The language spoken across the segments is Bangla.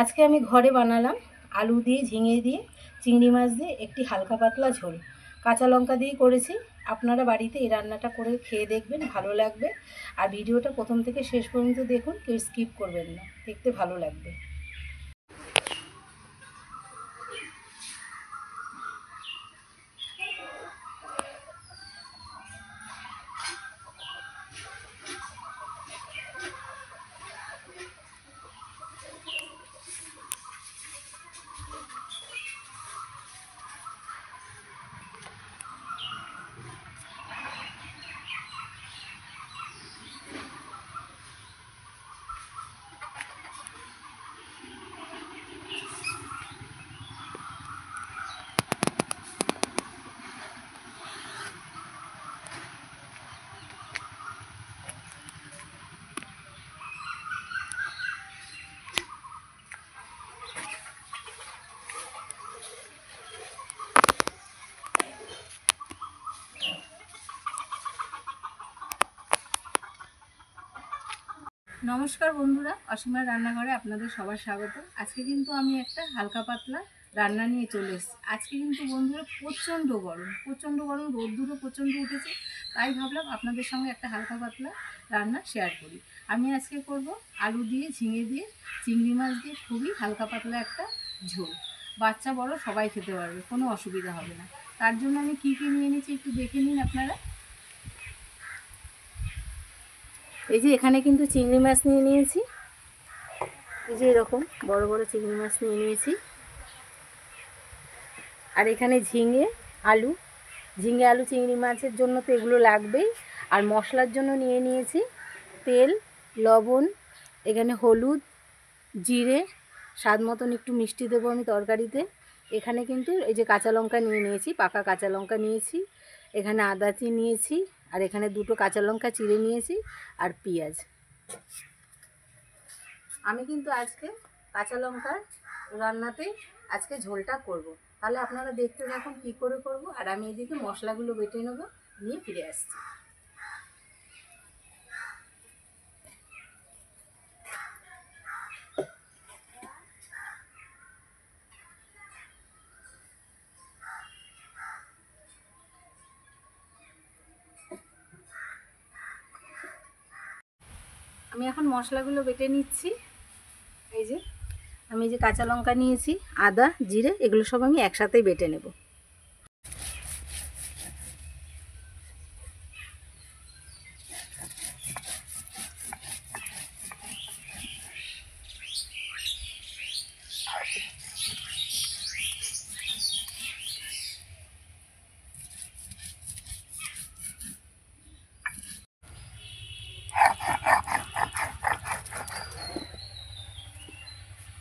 আজকে আমি ঘরে বানালাম আলু দিয়ে ঝিঙে দিয়ে চিংড়ি মাছ দিয়ে একটি হালকা পাতলা ঝোল। কাঁচা লঙ্কা দিয়ে করেছি। আপনারা বাড়িতে এই রান্নাটা করে খেয়ে দেখবেন, ভালো লাগবে। আর ভিডিওটা প্রথম থেকে শেষ পর্যন্ত দেখুন, কেউ স্কিপ করবেন না, দেখতে ভালো লাগবে। নমস্কার বন্ধুরা, অসীমার রান্নাঘরে আপনাদের সবার স্বাগত। আজকে কিন্তু আমি একটা হালকা পাতলা রান্না নিয়ে চলে এসেছি। আজকে কিন্তু বন্ধুরা প্রচণ্ড গরম, রোদ্দুরও প্রচণ্ড উঠেছে। তাই ভাবলাম আপনাদের সঙ্গে একটা হালকা পাতলা রান্না শেয়ার করি। আমি আজকে করব আলু দিয়ে ঝিঙে দিয়ে চিংড়ি মাছ দিয়ে খুবই হালকা পাতলা একটা ঝোল। বাচ্চা বড় সবাই খেতে পারবে, কোনো অসুবিধা হবে না। তার জন্য আমি কী কী নিয়ে নিয়েছি একটু দেখে নিন আপনারা। এই যে এখানে কিন্তু চিংড়ি মাছ নিয়ে নিয়েছি, এই যে এরকম বড় বড় চিংড়ি মাছ নিয়ে নিয়েছি। আর এখানে ঝিঙে আলু চিংড়ি মাছের জন্য তো এগুলো লাগবেই। আর মশলার জন্য নিয়ে নিয়েছি তেল, লবণ, এখানে হলুদ, জিরে, স্বাদ মতন একটু মিষ্টি দেবো আমি তরকারিতে। এখানে কিন্তু এই যে কাঁচা লঙ্কা নিয়ে নিয়েছি, পাকা কাঁচা লঙ্কা নিয়েছি, এখানে আদা নিয়েছি, আর এখানে দুটো কাঁচা লঙ্কা চিড়ে নিয়েছি, আর পেঁয়াজ। আমি কিন্তু আজকে কাঁচা লঙ্কার রান্নাতেই আজকে ঝোলটা করব। তাহলে আপনারা দেখতে থাকুন কী করে করব। আর আমি এদিকে মশলাগুলো বেটে নেব, নিয়ে ফিরে আসছি। আমি এখন মশলাগুলো বেটে নিচ্ছি। আমি যে কাঁচা লঙ্কা নিয়েছি, আদা, জিরে, এগুলো সব আমি একসাথেই বেটে নেব।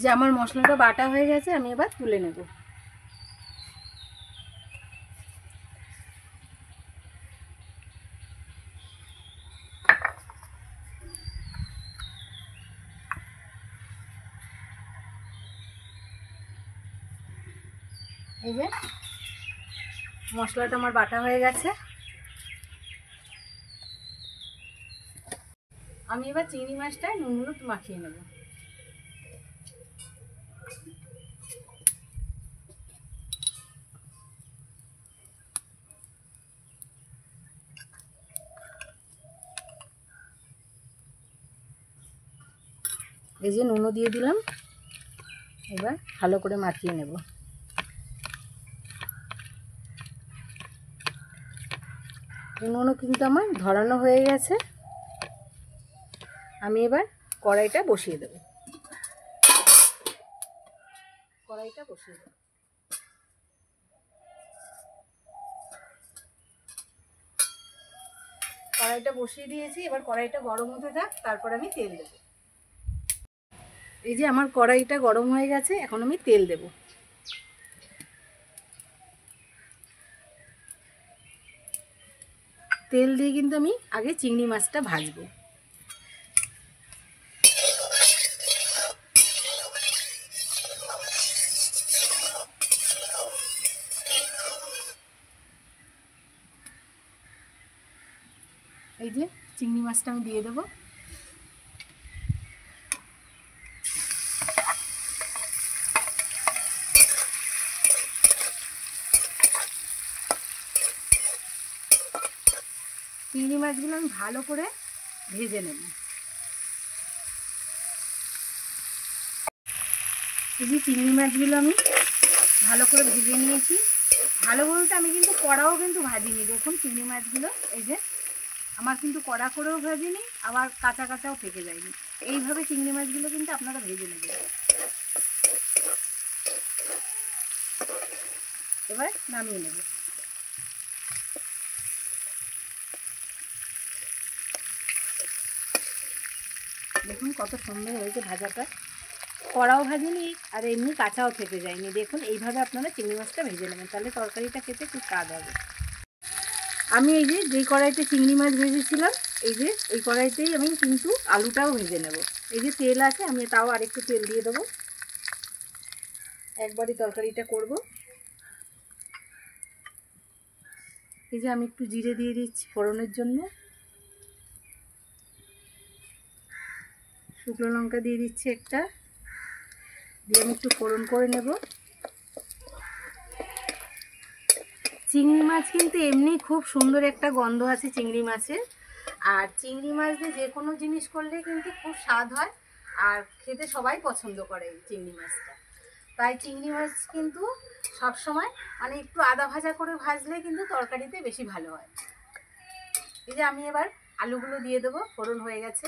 যে আমার মশলাটা বাটা হয়ে গেছে, আমি এবার তুলে নেব। এই যে মশলাটা আমার বাটা হয়ে গেছে। আমি এবার চিংড়ি মাছটায় নুন হলুদ মাখিয়ে নেব। এই যে নুনও দিয়ে দিলাম, এবার ভালো করে মাখিয়ে নেব। নুনও কিন্তু আমার ধরানো হয়ে গেছে। আমি এবার কড়াইটা বসিয়ে দেব। কড়াইটা বসিয়ে দিয়েছি। এবার কড়াইটা গরম হতে থাক, তারপর আমি তেল দেব। এই যে আমার কড়াইটা গরম হয়ে গেছে, এখন আমি তেল দেব। তেল দিয়ে কিন্তু আমি আগে চিংড়ি মাছটা ভাজবো। এই যে চিংড়ি মাছটা আমি দিয়ে দেবো। চিংড়ি মাছগুলো আমি ভালো করে ভেজে নেব। এই যে চিংড়ি মাছগুলো আমি ভালো করে ভেজে নিয়েছি। ভালো বলতে আমি কিন্তু কড়াও কিন্তু ভাজিনি। দেখুন চিংড়ি মাছগুলো এই যে আমার কিন্তু কড়া করেও ভাজিনি, আবার কাঁচা কাঁচাও থেকে যায়নি। এইভাবে চিংড়ি মাছগুলো কিন্তু আপনারা ভেজে নেবেন। এবার নামিয়ে নেব। দেখুন কত সুন্দর হয়েছে ভাজাটা, কড়াও ভাজিনি আর এমনি কাঁচাও থেকে যায়নি। দেখুন এইভাবে আপনারা চিংড়ি মাছটা ভেজে নেবেন, তাহলে তরকারিটা খেতে খুব স্বাদ হবে। আমি এই যে যেই কড়াইতে চিংড়ি মাছ ভেজেছিলাম, এই কড়াইতেই আমি কিন্তু আলুটাও ভেজে নেব। এই যে তেল আছে, আমি তাও আরেকটু তেল দিয়ে দেবো, একবারই তরকারিটা করব। এই যে আমি একটু জিরে দিয়ে দিচ্ছি ফোড়নের জন্য, শুকনো লঙ্কা দিয়ে দিচ্ছি একটা, দিয়ে আমি একটু ফোড়ন করে নেব। চিংড়ি মাছ কিন্তু এমনি খুব সুন্দর একটা গন্ধ আছে চিংড়ি মাছের, আর চিংড়ি মাছ দিয়ে যে কোনো জিনিস করলে কিন্তু খুব স্বাদ হয়, আর খেতে সবাই পছন্দ করে এই চিংড়ি মাছটা। তাই চিংড়ি মাছ কিন্তু সবসময় মানে একটু আদা ভাজা করে ভাজলে কিন্তু তরকারিতে বেশি ভালো হয়। এই যে আমি এবার আলুগুলো দিয়ে দেবো, ফোড়ন হয়ে গেছে।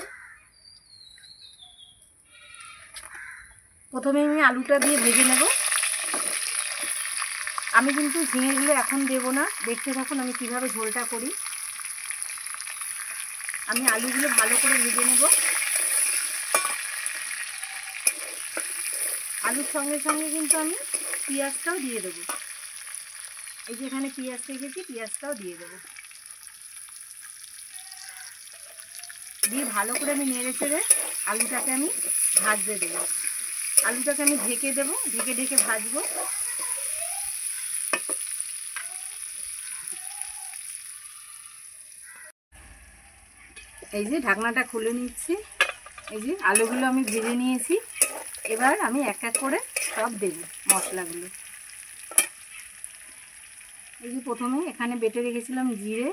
প্রথমে আমি আলুটা দিয়ে ভেজে নেব। আমি কিন্তু ঝিঙেগুলো এখন দেব না, দেখতে থাকুন আমি কিভাবে ঝোলটা করি। আমি আলুগুলো ভালো করে ভেজে নেব। আলুর সঙ্গে সঙ্গে কিন্তু আমি পেঁয়াজটাও দিয়ে দেবো। এই যে এখানে পেঁয়াজ রেখেছি, পেঁয়াজটাও দিয়ে দেবো। দিয়ে ভালো করে আমি নেড়ে চেড়ে আলুটাকে আমি ভাজতে দেবো। আলুটাকে আমি ঢেকে দেবো, ঢেকে ঢেকে ভাজবো। এই যে ঢাকনাটা খুলে নিচ্ছি। এই যে আলুগুলো আমি ভেজে নিয়েছি, এবার আমি এক এক করে সব দেবো মশলাগুলো। এই যে প্রথমে এখানে বেটে রেখেছিলাম জিরে,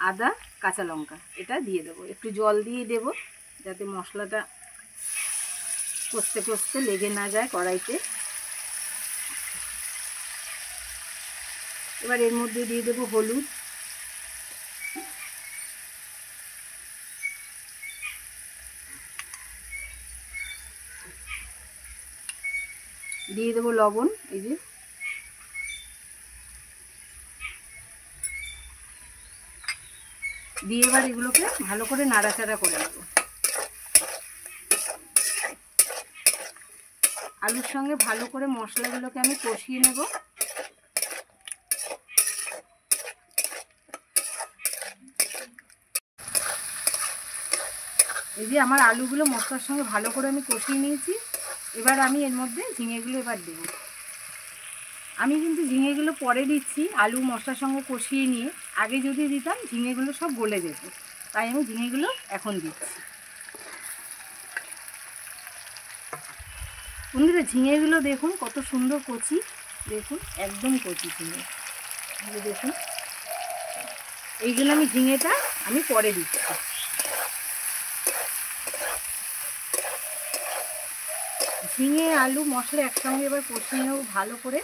আদা, কাঁচা লঙ্কা, এটা দিয়ে দেবো। একটু জল দিয়ে দেবো যাতে মশলাটা কষতে কষতে লেগে না যায় কড়াইতে। এবার এর মধ্যে দিয়ে দেবো হলুদ, দিয়ে দেবো লবণ। এই যে দিয়ে এবার এগুলোকে ভালো করে নাড়াচাড়া করে নেব। আলুর সঙ্গে ভালো করে মশলাগুলোকে আমি কষিয়ে নেব। এই যে আমার আলুগুলো মশলার সঙ্গে ভালো করে আমি কষিয়ে নিয়েছি। এবার আমি এর মধ্যে ঝিঙেগুলো এবার দেব। আমি কিন্তু ঝিঙেগুলো পরে দিচ্ছি, আলু মশলার সঙ্গে কষিয়ে নিয়ে। আগে যদি দিতাম ঝিঙেগুলো সব গলে যেত, তাই আমি ঝিঙেগুলো এখন দিচ্ছি। বন্ধুরা ঝিঙেগুলো দেখুন কত সুন্দর কচি, দেখুন একদম কচি ঝিঙে। দেখুন এইগুলো আমি ঝিঙেটা আমি পরে দিচ্ছি। ঝিঙে আলু মশলা একসঙ্গে এবার কষিয়ে নেব ভালো করে।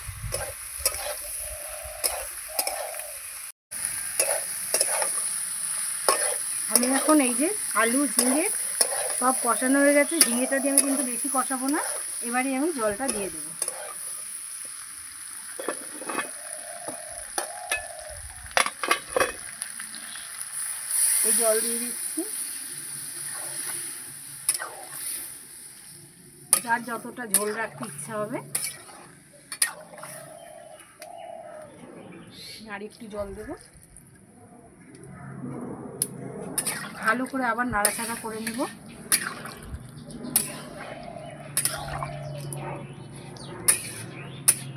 আমি এখন এই যে আলু ঝিঙে সব কষানো হয়ে গেছে, ঝিঙেটা দিয়ে আমি কিন্তু বেশি কষাবো না। এবারে আমি জলটা দিয়ে দেবো। এই জল দিয়ে দিচ্ছি, যার যতটা ঝোল রাখতে ইচ্ছা হবে। আর একটু জল দেবো, ভালো করে আবার নাড়াচাড়া করে নেব।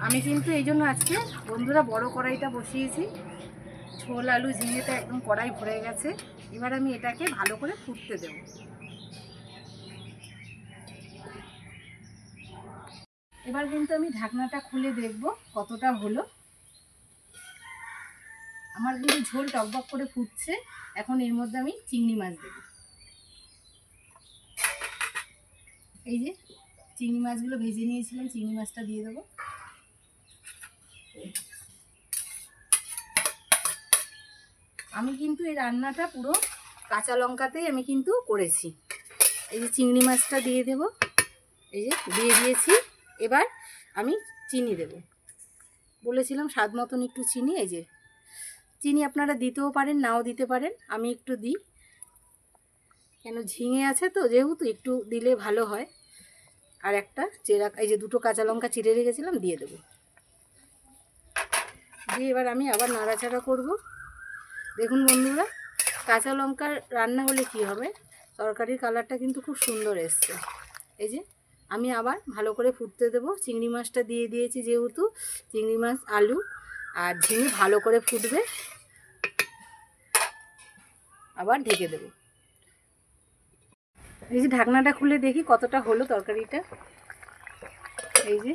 আমি কিন্তু এই জন্য আজকে বন্ধুরা বড় কড়াইটা বসিয়েছি। ঝোল আলু ঝিঙেটা একদম কড়াই ভরে গেছে। এবার আমি এটাকে ভালো করে ফুটতে দেব। এবার কিন্তু আমি ঢাকনাটা খুলে দেখব কতটা হলো। আমার কিন্তু ঝোল টকবক করে ফুটছে। এখন এর মধ্যে আমি চিংড়ি মাছ দেবো। এই যে চিংড়ি মাছগুলো ভেজে নিয়েছিলাম, চিংড়ি মাছটা দিয়ে দেবো। আমি কিন্তু এই রান্নাটা পুরো কাঁচা লঙ্কাতেই আমি কিন্তু করেছি। এই যে চিংড়ি মাছটা দিয়ে দেব, এই যে দিয়ে দিয়েছি। এবার আমি চিনি দেব, বলেছিলাম স্বাদ মতন একটু চিনি। এই যে চিনি আপনারা দিতেও পারেন, নাও দিতে পারেন, আমি একটু দিই, কেন ঝিঙে আছে তো যেহেতু একটু দিলে ভালো হয়। আর একটা চেরা, এই যে দুটো কাঁচা লঙ্কা চিড়ে রেখেছিলাম দিয়ে দেবো। দিয়ে এবার আমি আবার নাড়াচাড়া করব। দেখুন বন্ধুরা, কাঁচা লঙ্কার রান্না হলে কি হবে, তরকারির কালারটা কিন্তু খুব সুন্দর এসছে। এই যে আমি আবার ভালো করে ফুটতে দেবো। চিংড়ি মাছটা দিয়ে দিয়েছি, যেহেতু চিংড়ি মাছ, আলু আর ঝিঙে ভালো করে ফুটবে। আবার ঢেকে দেবো। এই যে ঢাকনাটা খুলে দেখি কতটা হলো তরকারিটা। এই যে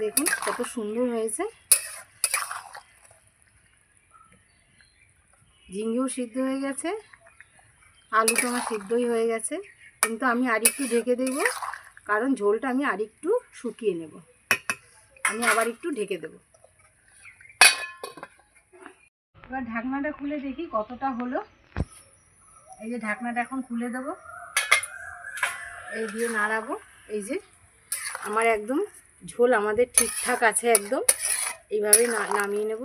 দেখুন কত সুন্দর হয়েছে। ঝিঙেও সিদ্ধ হয়ে গেছে, আলু তো আমার সিদ্ধই হয়ে গেছে, কিন্তু আমি আরেকটু ঢেকে দেব, কারণ ঝোলটা আমি আরেকটু শুকিয়ে নেব। আমি আবার একটু ঢেকে দেব। এবার ঢাকনাটা খুলে দেখি কতটা হলো। এই যে ঢাকনাটা এখন খুলে দেব, এই দিয়ে নাড়াবো। এই যে আমার একদম ঝোল আমাদের ঠিকঠাক আছে একদম। এইভাবেই নামিয়ে নেব।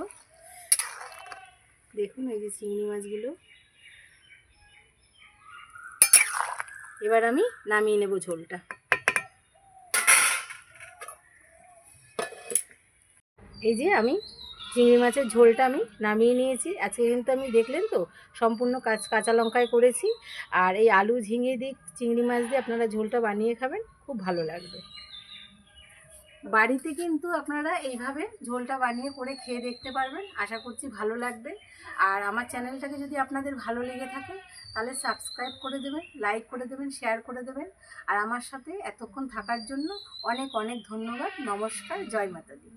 দেখুন এই যে চিংড়ি মাছগুলো, এবার আমি নামিয়ে নেব ঝোলটা। এই যে আমি চিংড়ি মাছের ঝোলটা আমি নামিয়ে নিয়েছি। আজকে কিন্তু আমি দেখলেন তো সম্পূর্ণ কাঁচা লঙ্কায় করেছি। আর এই আলু ঝিঙে দিয়ে চিংড়ি মাছ দিয়ে আপনারা ঝোলটা বানিয়ে খাবেন, খুব ভালো লাগবে। বাড়িতে কিন্তু আপনারা এইভাবে ঝোলটা বানিয়ে করে খেয়ে দেখতে পারবেন, আশা করছি ভালো লাগবে। আর আমার চ্যানেলটাকে যদি আপনাদের ভালো লেগে থাকে তাহলে সাবস্ক্রাইব করে দেবেন, লাইক করে দেবেন, শেয়ার করে দেবেন। আর আমার সাথে এতক্ষণ থাকার জন্য অনেক অনেক ধন্যবাদ। নমস্কার, জয় মাতা দি।